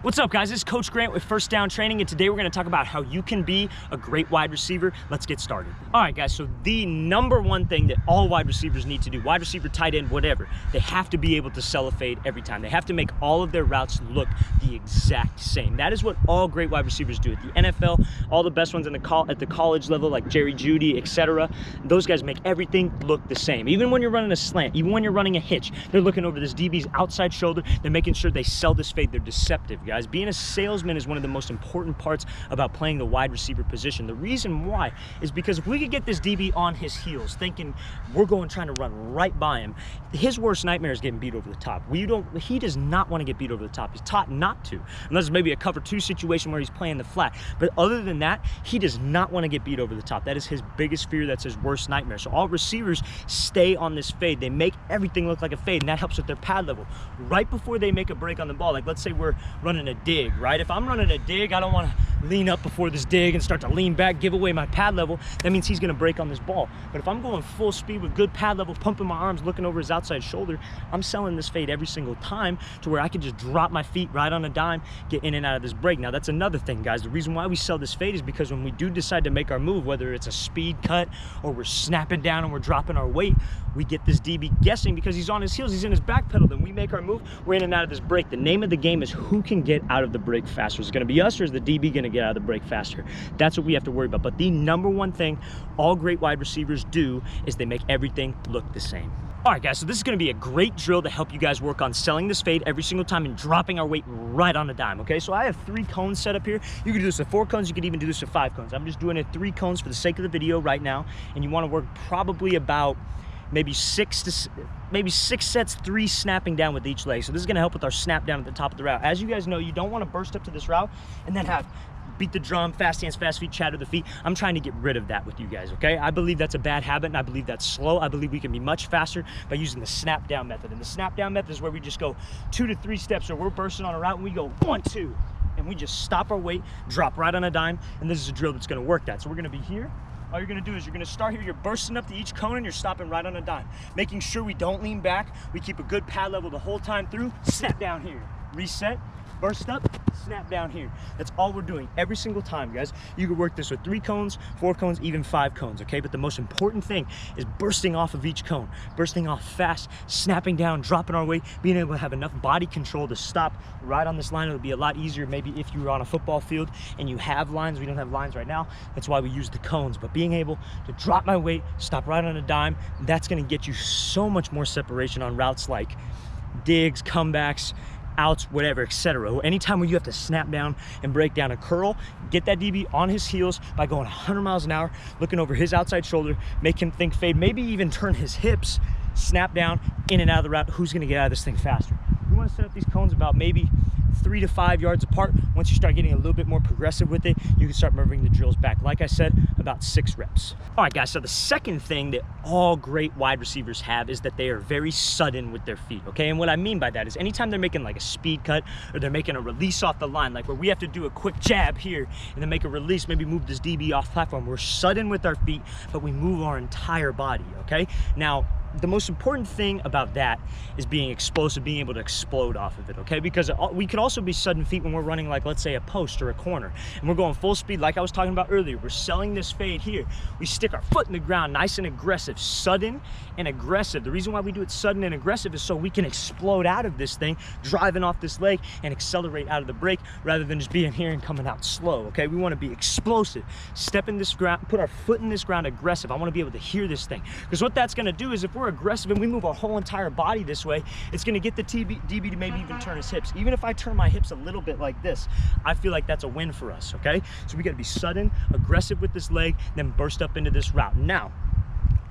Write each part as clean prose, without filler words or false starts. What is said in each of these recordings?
What's up, guys? This is Coach Grant with First Down Training, and today we're going to talk about how you can be a great wide receiver. Let's get started. All right, guys, so the number one thing that all wide receivers need to do, wide receiver, tight end, whatever, they have to be able to sell a fade every time. They have to make all of their routes look the exact same. That is what all great wide receivers do. At the NFL, all the best ones at the college level, like Jerry Jeudy, etc., those guys make everything look the same. Even when you're running a slant, even when you're running a hitch, they're looking over this DB's outside shoulder. They're making sure they sell this fade. They're deceptive, guys. Being a salesman is one of the most important parts about playing the wide receiver position. The reason why is because if we could get this DB on his heels, thinking we're trying to run right by him, his worst nightmare is getting beat over the top. He does not want to get beat over the top. He's taught not to, unless it's maybe a cover 2 situation where he's playing the flat. But other than that, he does not want to get beat over the top. That is his biggest fear. That's his worst nightmare. So all receivers stay on this fade. They make everything look like a fade, and that helps with their pad level. Right before they make a break on the ball, like let's say we're running a dig, right? If I'm running a dig, I don't want to lean up before this dig and start to lean back, give away my pad level. That means he's going to break on this ball. But if I'm going full speed with good pad level, pumping my arms, looking over his outside shoulder, I'm selling this fade every single time to where I can just drop my feet right on a dime, get in and out of this break. Now, that's another thing, guys. The reason why we sell this fade is because when we do decide to make our move, whether it's a speed cut or we're snapping down and we're dropping our weight, we get this DB guessing because he's on his heels, he's in his back pedal. Then we make our move, we're in and out of this break. The name of the game is who can get out of the break faster. Is it going to be us, or is the DB going to get out of the break faster? That's what we have to worry about. But the number one thing all great wide receivers do is they make everything look the same. All right, guys, so this is going to be a great drill to help you guys work on selling this fade every single time and dropping our weight right on a dime, okay? So I have 3 cones set up here. You can do this with 4 cones. You can even do this with 5 cones. I'm just doing it 3 cones for the sake of the video right now, and you want to work probably about maybe 6 sets, 3 snapping down with each leg. So this is going to help with our snap down at the top of the route. As you guys know, you don't want to burst up to this route and then have beat the drum, fast hands, fast feet, chatter the feet. I'm trying to get rid of that with you guys, okay? I believe that's a bad habit, and I believe that's slow. I believe we can be much faster by using the snap down method. And the snap down method is where we just go 2 to 3 steps. So we're bursting on a route and we go 1, 2, and we just stop our weight, drop right on a dime, and this is a drill that's going to work that. So we're going to be here. All you're gonna do is you're gonna start here, you're bursting up to each cone and you're stopping right on a dime. Making sure we don't lean back, we keep a good pad level the whole time through, snap down here, reset, burst up, snap down here. That's all we're doing every single time, guys. You can work this with 3 cones, 4 cones, even 5 cones, okay? But the most important thing is bursting off of each cone, bursting off fast, snapping down, dropping our weight, being able to have enough body control to stop right on this line. It'll be a lot easier maybe if you were on a football field and you have lines. We don't have lines right now. That's why we use the cones. But being able to drop my weight, stop right on a dime, that's gonna get you so much more separation on routes like digs, comebacks, outs, whatever, etc. Anytime where you have to snap down and break down a curl, get that DB on his heels by going 100 miles an hour, looking over his outside shoulder, make him think fade, maybe even turn his hips, snap down, in and out of the route. Who's gonna get out of this thing faster? You wanna set up these cones about maybe 3 to 5 yards apart. Once you start getting a little bit more progressive with it, you can start moving the drills back. Like I said, about 6 reps. All right, guys, so the second thing that all great wide receivers have is that they are very sudden with their feet, okay? And what I mean by that is anytime they're making like a speed cut or they're making a release off the line, like where we have to do a quick jab here and then make a release, maybe move this DB off platform, we're sudden with our feet, but we move our entire body, okay? Now, the most important thing about that is being explosive, being able to explode off of it, okay? Because we could also be sudden feet when we're running like, let's say, a post or a corner, and we're going full speed like I was talking about earlier. We're selling this fade here. We stick our foot in the ground, nice and aggressive, sudden and aggressive. The reason why we do it sudden and aggressive is so we can explode out of this thing, driving off this leg and accelerate out of the break rather than just being here and coming out slow, okay? We want to be explosive, step in this ground, put our foot in this ground aggressive. I want to be able to hear this thing, because what that's going to do is if we're aggressive and we move our whole entire body this way, it's going to get the DB to maybe even turn his hips. Even if I turn my hips a little bit like this, I feel like that's a win for us, okay? So we got to be sudden, aggressive with this leg, then burst up into this route. Now,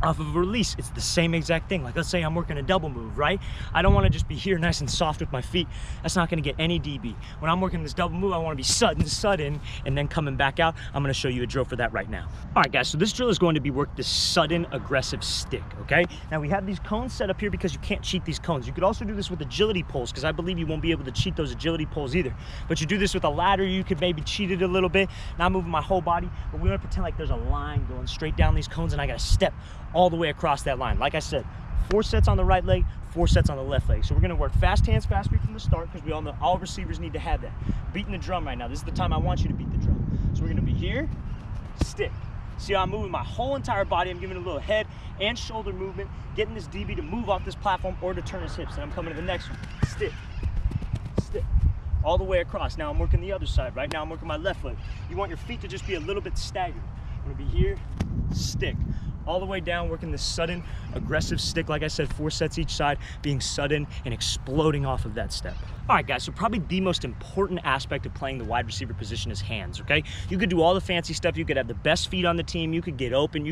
off of a release, it's the same exact thing. Like let's say I'm working a double move, right? I don't want to just be here nice and soft with my feet. That's not going to get any DB. When I'm working this double move, I want to be sudden, and then coming back out. I'm going to show you a drill for that right now. All right, guys, so this drill is going to be work this sudden, aggressive stick, okay? Now we have these cones set up here because you can't cheat these cones. You could also do this with agility poles, because I believe you won't be able to cheat those agility poles either. But you do this with a ladder, you could maybe cheat it a little bit. Not moving my whole body, but we want to pretend like there's a line going straight down these cones, and I got to step all the way across that line. Like I said, 4 sets on the right leg, 4 sets on the left leg. So we're gonna work fast hands, fast feet from the start, because we all know all receivers need to have that. Beating the drum right now. This is the time I want you to beat the drum. So we're gonna be here, stick. See how I'm moving my whole entire body. I'm giving a little head and shoulder movement, getting this DB to move off this platform or to turn his hips. And I'm coming to the next one. Stick, stick, all the way across. Now I'm working the other side. Right now I'm working my left leg. You want your feet to just be a little bit staggered. I'm gonna be here, stick, all the way down, working this sudden, aggressive stick. Like I said, 4 sets each side, being sudden and exploding off of that step. All right, guys, so probably the most important aspect of playing the wide receiver position is hands, okay? You could do all the fancy stuff. You could have the best feet on the team. You could get open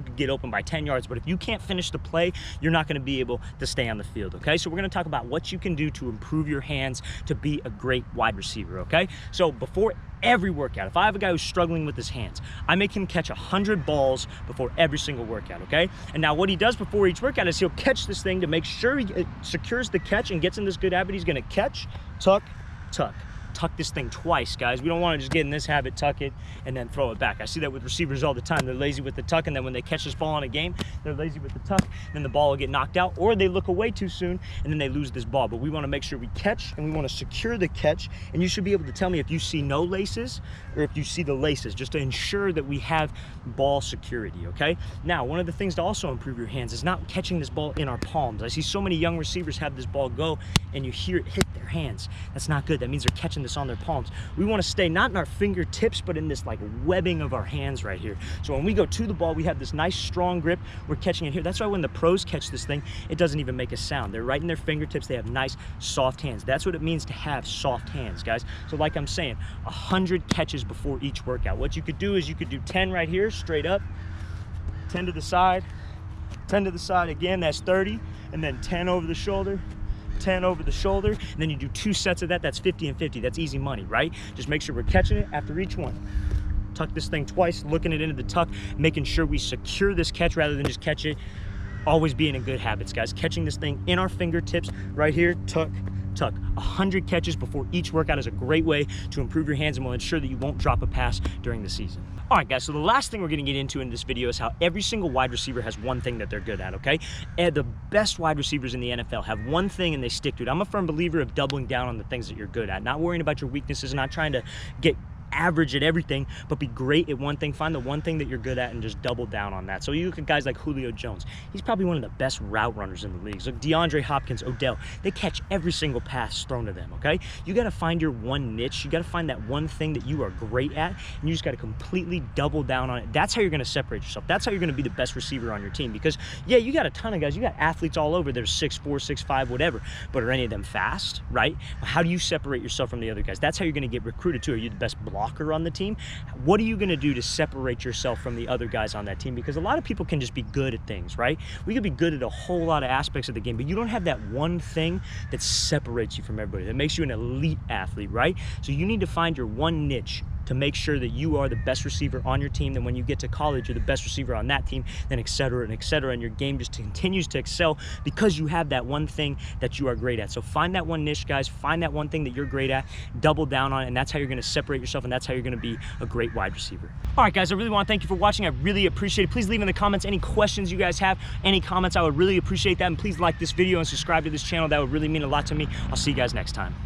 by 10 yards, but if you can't finish the play, you're not gonna be able to stay on the field, okay? So we're gonna talk about what you can do to improve your hands to be a great wide receiver, okay? So before every workout, if I have a guy who's struggling with his hands, I make him catch 100 balls before every single workout, okay? And now what he does before each workout is he'll catch this thing to make sure he secures the catch and gets in this good habit. He's gonna catch, tuck, tuck. Tuck this thing twice, guys. We don't want to just get in this habit, tuck it, and then throw it back. I see that with receivers all the time. They're lazy with the tuck, and then when they catch this ball in a game, they're lazy with the tuck, then the ball will get knocked out, or they look away too soon, and then they lose this ball. But we want to make sure we catch, and we want to secure the catch, and you should be able to tell me if you see no laces, or if you see the laces, just to ensure that we have ball security, okay? Now, one of the things to also improve your hands is not catching this ball in our palms. I see so many young receivers have this ball go, and you hear it hit their hands. That's not good. That means they're catching this on their palms. We want to stay not in our fingertips, but in this like webbing of our hands right here. So when we go to the ball, we have this nice strong grip. We're catching it here. That's why when the pros catch this thing, it doesn't even make a sound. They're right in their fingertips. They have nice soft hands. That's what it means to have soft hands, guys. So like I'm saying, 100 catches before each workout. What you could do is you could do 10 right here, straight up, 10 to the side, 10 to the side again, that's 30, and then 10 over the shoulder, 10 over the shoulder, and then you do 2 sets of that. That's 50 and 50. That's easy money, right? Just make sure we're catching it after each one. Tuck this thing twice, looking it into the tuck, making sure we secure this catch rather than just catch it. Always being in good habits, guys. Catching this thing in our fingertips right here, tuck, tuck. 100 catches before each workout is a great way to improve your hands and will ensure that you won't drop a pass during the season. All right, guys, so the last thing we're gonna get into in this video is how every single wide receiver has one thing that they're good at, okay? And the best wide receivers in the NFL have one thing and they stick to it. I'm a firm believer of doubling down on the things that you're good at, not worrying about your weaknesses, not trying to get average at everything, but be great at one thing. Find the one thing that you're good at and just double down on that. So you look at guys like Julio Jones. He's probably one of the best route runners in the league. So DeAndre Hopkins, Odell, they catch every single pass thrown to them, okay? You got to find your one niche. You got to find that one thing that you are great at, and you just got to completely double down on it. That's how you're going to separate yourself. That's how you're going to be the best receiver on your team, because yeah, you got a ton of guys. You got athletes all over. They're 6'4", 6'5", whatever, but are any of them fast, right? How do you separate yourself from the other guys? That's how you're going to get recruited too. Are you the best blocker on the team? What are you going to do to separate yourself from the other guys on that team? Because a lot of people can just be good at things, right? We could be good at a whole lot of aspects of the game, but you don't have that one thing that separates you from everybody, that makes you an elite athlete, right? So you need to find your one niche to make sure that you are the best receiver on your team. Then when you get to college, you're the best receiver on that team, then et cetera, and your game just continues to excel because you have that one thing that you are great at. So find that one niche, guys. Find that one thing that you're great at, double down on it, and that's how you're going to separate yourself, and that's how you're going to be a great wide receiver. All right, guys, I really want to thank you for watching. I really appreciate it. Please leave in the comments any questions you guys have, any comments. I would really appreciate that, and please like this video and subscribe to this channel. That would really mean a lot to me. I'll see you guys next time.